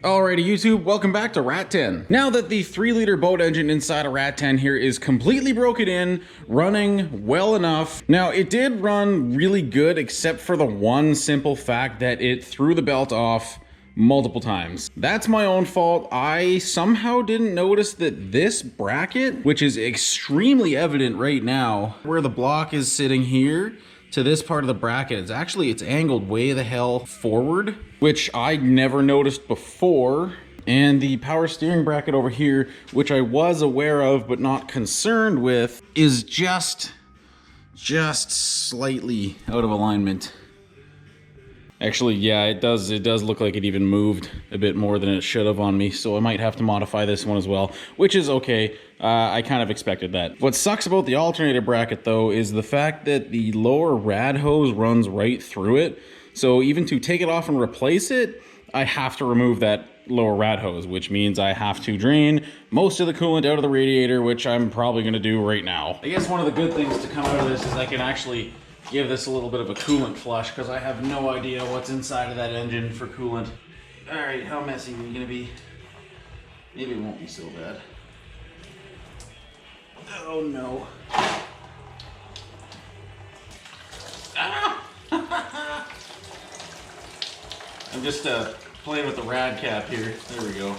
Alrighty YouTube, welcome back to Rat 10. Now that the 3-liter boat engine inside a Rat 10 here is completely broken in, running well enough. Now it did run really good except for the one simple fact that it threw the belt off multiple times. That's my own fault. I somehow didn't notice that this bracket, which is extremely evident right now, where the block is sitting here, to this part of the bracket, it's angled way the hell forward, which I never noticed before. And the power steering bracket over here, which I was aware of but not concerned with, is just slightly out of alignment. Actually, yeah, it does look like it even moved a bit more than it should have on me, so I might have to modify this one as well, which is okay. I kind of expected that. What sucks about the alternator bracket, though, is the fact that the lower rad hose runs right through it. So even to take it off and replace it, I have to remove that lower rad hose, which means I have to drain most of the coolant out of the radiator, which I'm probably going to do right now. I guess one of the good things to come out of this is I can actually give this a little bit of a coolant flush, because I have no idea what's inside of that engine for coolant. Alright, how messy are you going to be? Maybe it won't be so bad. Oh no. Ah! I'm just playing with the rad cap here. There we go.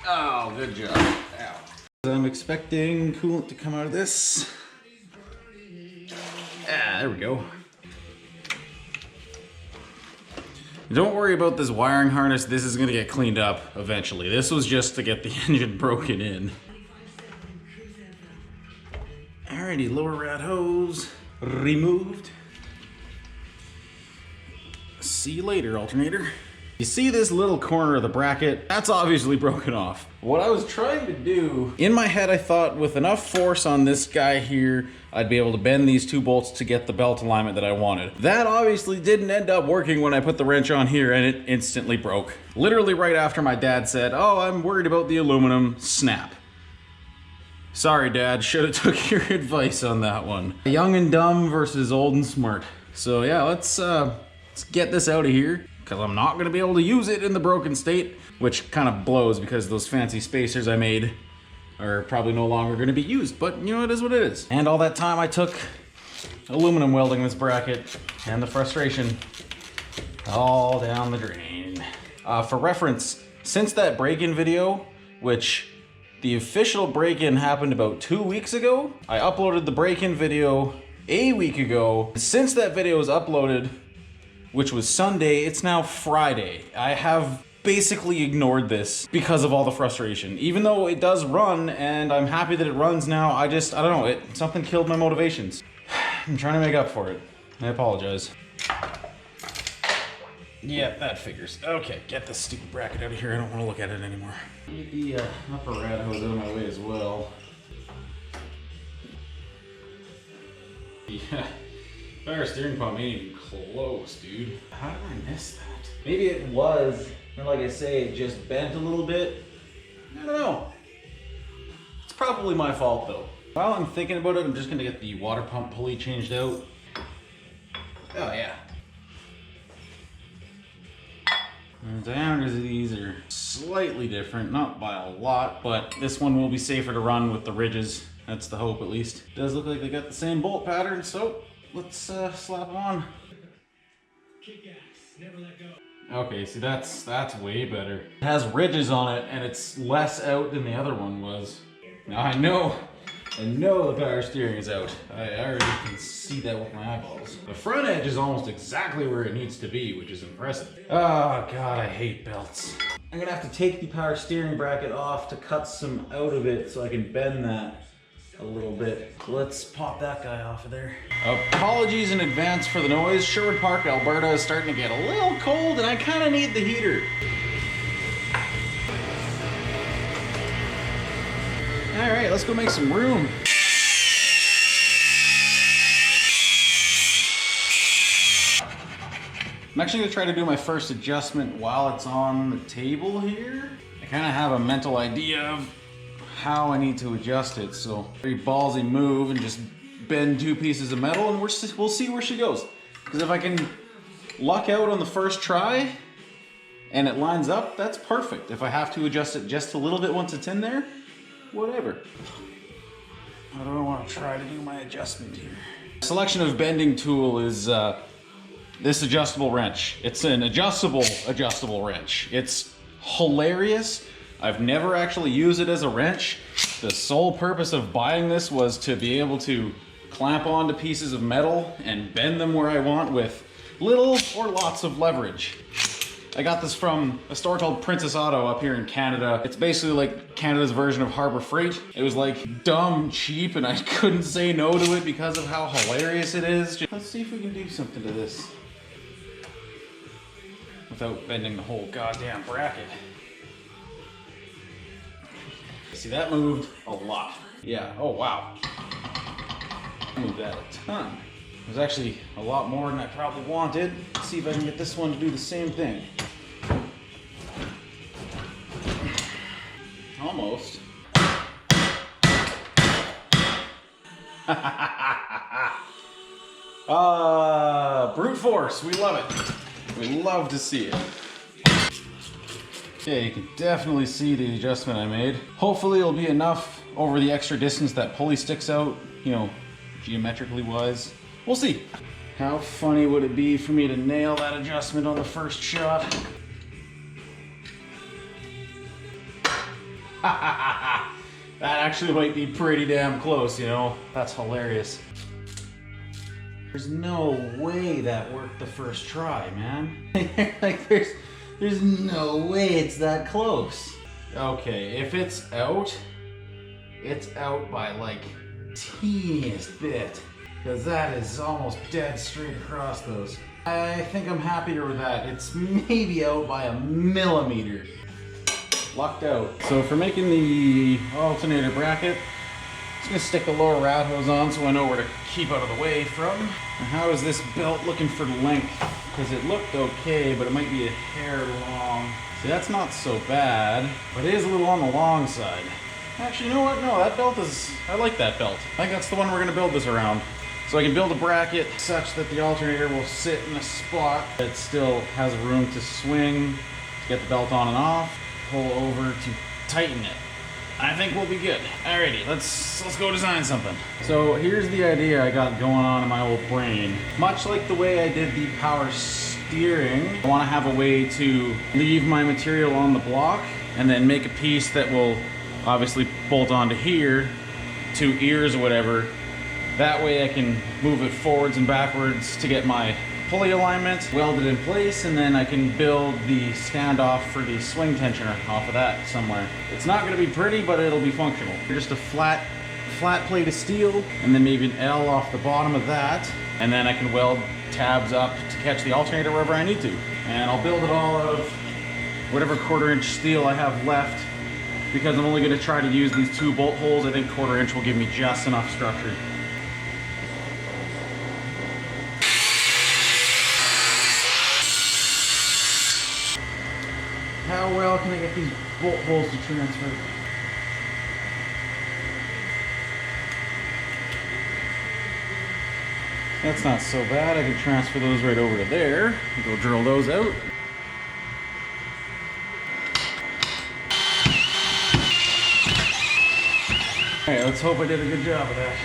Oh, good job. Ow. I'm expecting coolant to come out of this. Ah, there we go. Don't worry about this wiring harness. This is gonna get cleaned up eventually. This was just to get the engine broken in. Alrighty, lower rad hose removed. See you later, alternator. You see this little corner of the bracket? That's obviously broken off. What I was trying to do, in my head I thought with enough force on this guy here, I'd be able to bend these two bolts to get the belt alignment that I wanted. That obviously didn't end up working when I put the wrench on here, and it instantly broke. Literally right after my dad said, "Oh, I'm worried about the aluminum," snap. Sorry Dad, should have took your advice on that one. Young and dumb versus old and smart. So yeah, let's get this out of here, because I'm not going to be able to use it in the broken state, which kind of blows because those fancy spacers I made are probably no longer going to be used, but you know, it is what it is. And all that time I took aluminum welding this bracket and the frustration all down the drain. For reference, since that break-in video, which the official break-in happened about 2 weeks ago, I uploaded the break-in video a week ago. Since that video was uploaded, which was Sunday, it's now Friday. I have basically ignored this because of all the frustration. Even though it does run, and I'm happy that it runs now, I don't know, something killed my motivations. I'm trying to make up for it. I apologize. Yeah, that figures. Okay, get this stupid bracket out of here. I don't want to look at it anymore. Get the upper rad hose out of my way as well. Yeah. Power steering pump ain't even close, dude. How did I miss that? Maybe it was, and like I say, it just bent a little bit. I don't know. It's probably my fault though. While I'm thinking about it, I'm just gonna get the water pump pulley changed out. Oh yeah. The diameters of these are slightly different, not by a lot, but this one will be safer to run with the ridges. That's the hope, at least. It does look like they got the same bolt pattern, so let's slap them on. Kick ass, never let go. Okay, see that's way better. It has ridges on it, and it's less out than the other one was. Now I know the power steering is out. I already can see that with my eyeballs. The front edge is almost exactly where it needs to be, which is impressive. Oh God, I hate belts. I'm gonna have to take the power steering bracket off to cut some out of it so I can bend that a little bit. Let's pop that guy off of there. Apologies in advance for the noise. Sherwood Park, Alberta is starting to get a little cold, and I kind of need the heater. All right, let's go make some room. I'm actually gonna try to do my first adjustment while it's on the table here. I kind of have a mental idea of how I need to adjust it, so very ballsy move and just bend 2 pieces of metal and we'll see where she goes. Because if I can luck out on the first try and it lines up, that's perfect. If I have to adjust it just a little bit once it's in there, whatever. I don't want to try to do my adjustment here. Selection of bending tool is this adjustable wrench. It's an adjustable wrench. It's hilarious. I've never actually used it as a wrench. The sole purpose of buying this was to be able to clamp onto pieces of metal and bend them where I want with little or lots of leverage. I got this from a store called Princess Auto up here in Canada. It's basically like Canada's version of Harbor Freight. It was like dumb cheap and I couldn't say no to it because of how hilarious it is. Let's see if we can do something to this without bending the whole goddamn bracket. See, that moved a lot. Yeah, oh wow. Moved that a ton. There's actually a lot more than I probably wanted. Let's see if I can get this one to do the same thing. Almost. Brute force, we love it. We love to see it. Okay, you can definitely see the adjustment I made. Hopefully it'll be enough over the extra distance that pulley sticks out, you know, geometrically wise. We'll see. How funny would it be for me to nail that adjustment on the first shot? That actually might be pretty damn close, you know? That's hilarious. There's no way that worked the first try, man. Like, there's no way it's that close. Okay, if it's out by like teeniest bit. Because that is almost dead straight across those. I think I'm happier with that. It's maybe out by a millimeter. Lucked out. So for making the alternator bracket, I'm just gonna stick the lower rat hose on so I know where to keep out of the way from. And how is this belt looking for length? Because it looked okay, but it might be a hair long. See, that's not so bad, but it is a little on the long side. Actually, you know what? No, that belt is, I like that belt. I think that's the one we're gonna build this around. So I can build a bracket such that the alternator will sit in a spot that still has room to swing, to get the belt on and off, pull over to tighten it. I think we'll be good. Alrighty, let's go design something. So here's the idea I got going on in my old brain. Much like the way I did the power steering, I want to have a way to leave my material on the block and then make a piece that will obviously bolt onto here, 2 ears or whatever. That way I can move it forwards and backwards to get my pulley alignment welded in place, and then I can build the standoff for the swing tensioner off of that somewhere. It's not going to be pretty, but it'll be functional. Just a flat plate of steel, and then maybe an L off the bottom of that, and then I can weld tabs up to catch the alternator wherever I need to. And I'll build it all out of whatever 1/4 inch steel I have left, because I'm only going to try to use these 2 bolt holes. I think 1/4 inch will give me just enough structure. How well can I get these bolt holes to transfer? That's not so bad. I can transfer those right over to there. Go drill those out. Alright, let's hope I did a good job of that.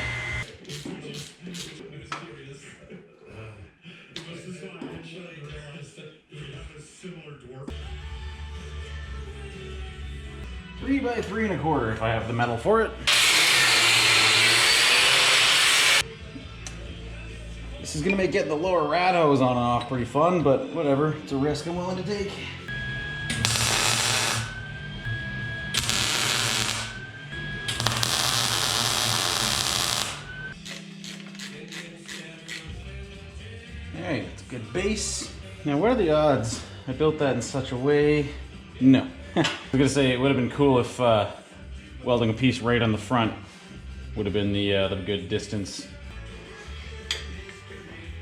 3 by 3 1/4 if I have the metal for it. This is gonna make getting the lower rat hose on and off pretty fun, but whatever, it's a risk I'm willing to take. Alright, it's a good base. Now what are the odds I built that in such a way? No. I was gonna say it would have been cool if welding a piece right on the front would have been the good distance.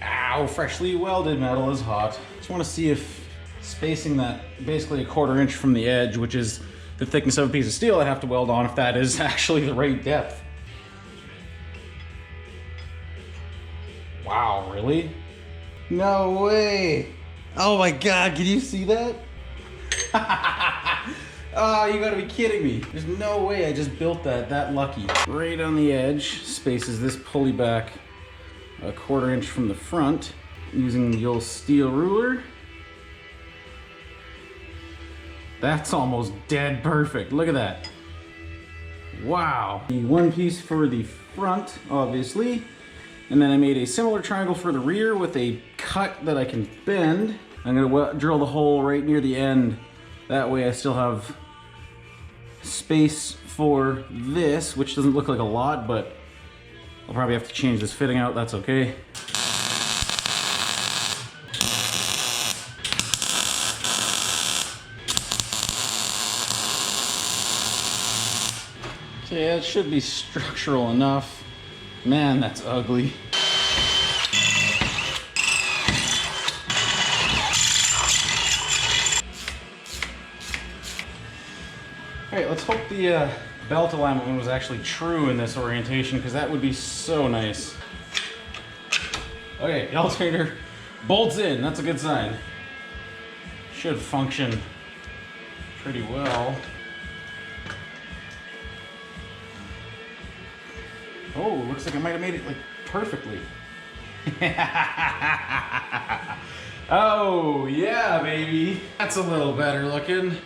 Ow, freshly welded metal is hot. Just want to see if spacing that basically a 1/4 inch from the edge, which is the thickness of a piece of steel I have to weld on, if that is actually the right depth. really? No way. Oh my God, can you see that? Oh, you gotta be kidding me. There's no way I just built that lucky. Right on the edge spaces this pulley back a 1/4 inch from the front using the old steel ruler. That's almost dead perfect. Look at that. Wow. The one piece for the front, obviously. And then I made a similar triangle for the rear with a cut that I can bend. I'm gonna drill the hole right near the end. That way I still have space for this, which doesn't look like a lot, but I'll probably have to change this fitting out. That's okay. Okay, that should be structural enough. Man, that's ugly. Alright, let's hope the belt alignment was actually true in this orientation, because that would be so nice. Okay, the alternator bolts in. That's a good sign. Should function pretty well. Oh, looks like I might have made it like perfectly. Oh, yeah, baby. That's a little better looking.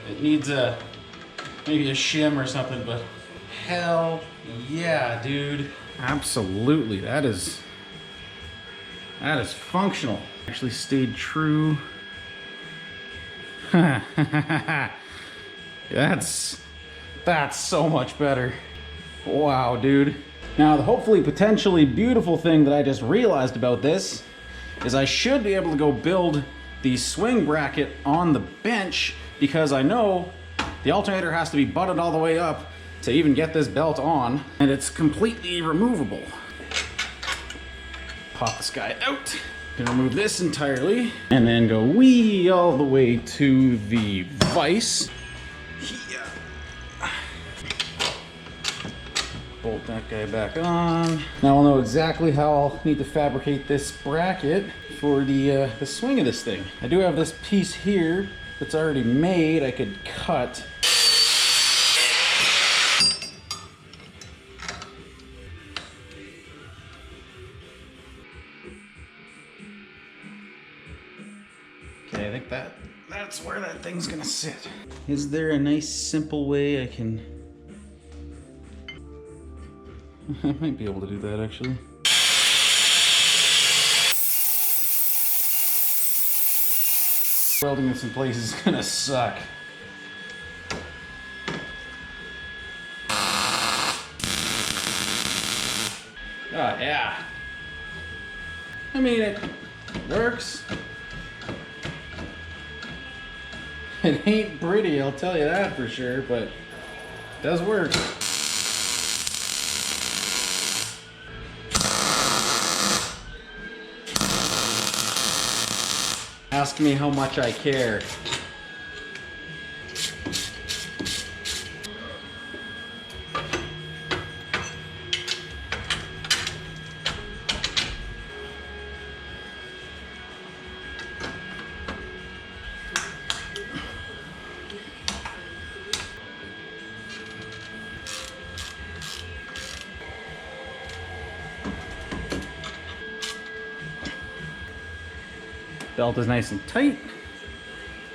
It needs maybe a shim or something, but hell yeah, dude. Absolutely, that is functional. Actually stayed true. That's so much better. Wow, dude. Now, the hopefully potentially beautiful thing that I just realized about this is I should be able to go build the swing bracket on the bench, because I know the alternator has to be butted all the way up to even get this belt on, and it's completely removable. Pop this guy out. Can remove this entirely, and then go wee all the way to the vise. Bolt that guy back on. Now I'll know exactly how I'll need to fabricate this bracket for the swing of this thing. I do have this piece here that's already made. I could cut. Okay, I think that's where that thing's gonna sit. Is there a nice simple way I can... I might be able to do that, actually. Welding this in place is gonna suck. Oh, yeah. I mean, it works. It ain't pretty, I'll tell you that for sure, but it does work. Ask me how much I care. Belt is nice and tight.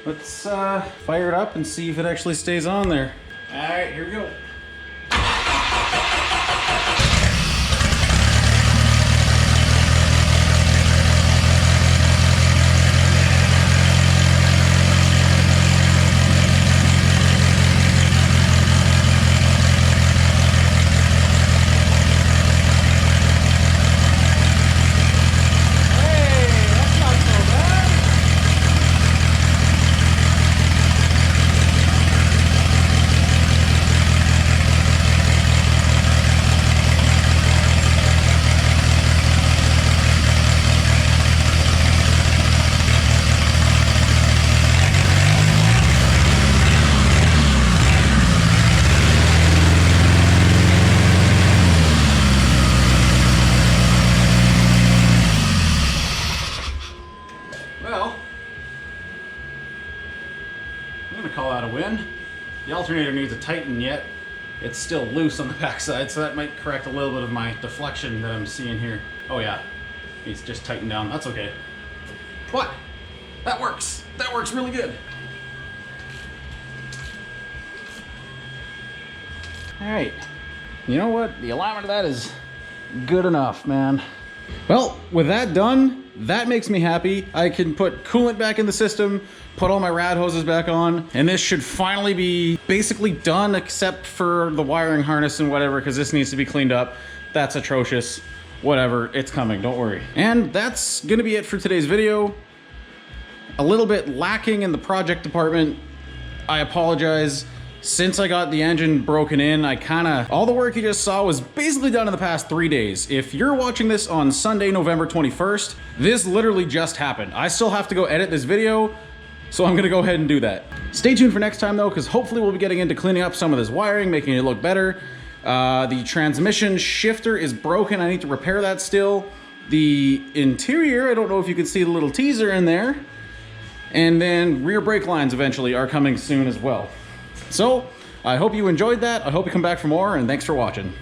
Let's fire it up and see if it actually stays on there. All right, here we go. alternator needs a tighten yet. It's still loose on the backside, so that might correct a little bit of my deflection that I'm seeing here. Oh yeah, it's just tightened down. That's okay. But that works. That works really good. All right. You know what? The alignment of that is good enough, man. Well, with that done, that makes me happy. I can put coolant back in the system, put all my rad hoses back on, and this should finally be basically done except for the wiring harness and whatever, because this needs to be cleaned up. That's atrocious. Whatever, it's coming, don't worry. And that's gonna be it for today's video. A little bit lacking in the project department. I apologize. Since I got the engine broken in, all the work you just saw was basically done in the past 3 days. If you're watching this on Sunday, November 21st, this literally just happened. I still have to go edit this video, so I'm gonna go ahead and do that. Stay tuned for next time though, because hopefully we'll be getting into cleaning up some of this wiring, making it look better. The transmission shifter is broken. I need to repair that still. The interior, I don't know if you can see the little teaser in there. And then rear brake lines eventually are coming soon as well. So, I hope you enjoyed that. I hope you come back for more, and thanks for watching.